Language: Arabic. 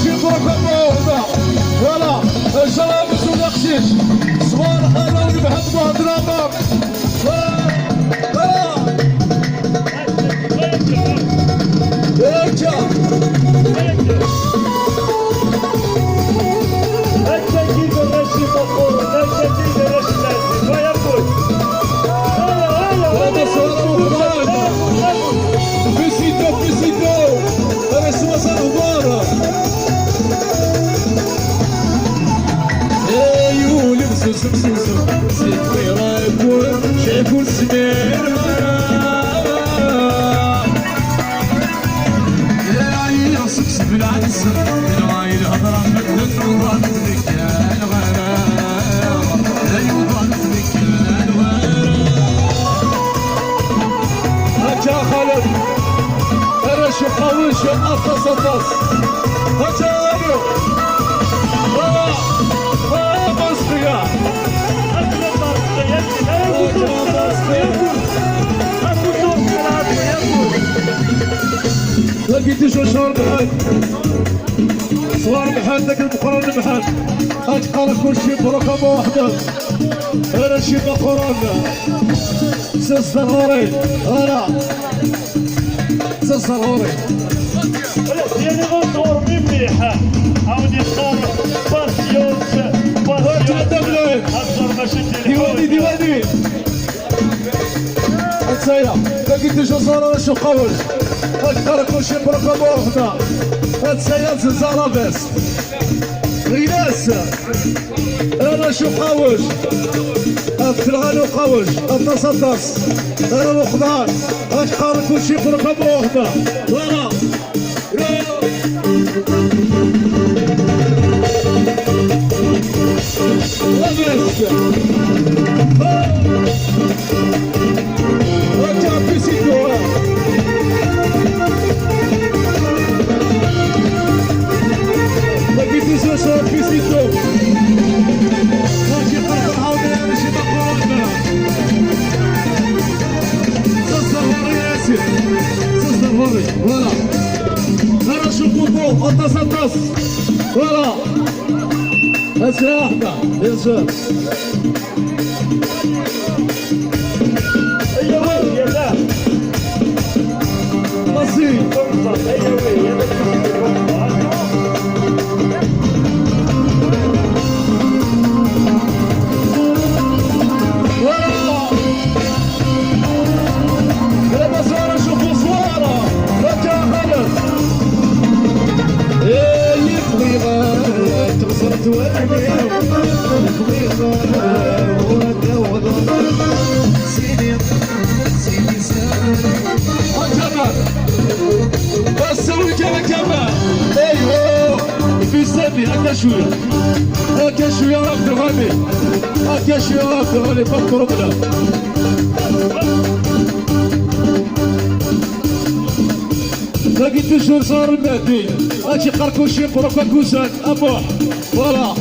كلشي بركة موضة فوالا الشراب ولا قشيش صغار انا ونبحث بهضرة مام فوالا هكا هذا صوت مبارك فيسيتو هذا اسمه صوت مبارك ايوه لبسوا سمسوسو زيد في رايكم شايفوا السمير يا عيني سكس بالعدس العين هضره مثل وضعت لك الغرام لا وضعت لك الغرام هكا خالد انا شو قوي شو اطلس اطلس هكا لقيت شو شهر بحال صغار بحال ذاك المقرن بحال اتقال كل شيء برقم واحدة انا شي مقرن سلسلوري انا سلسلوري يعني غنصور من مليحة عاود يختار باسيون ديواني هتسيا لقيت شو صار انا شو قول اكثر كل شيء برقم واحدة هتسيا زلزالة بس غيناس انا شو قاوش التلغان وقاوش التصدص انا مقدار اكثر كل شيء برقم واحدة وانا Voilà. أنا شوف فوق التصدص. Voilà. هسه واحدة ينزل. أيوة يا لا. نصيب. أيوة يا لا. هكا شوية هكا شوية راك تغني هكا شوية راك تغني فكروا بنا لقيت شهور صار المهدي هاتي قركوشي بروكا كوسان أبوح فوالا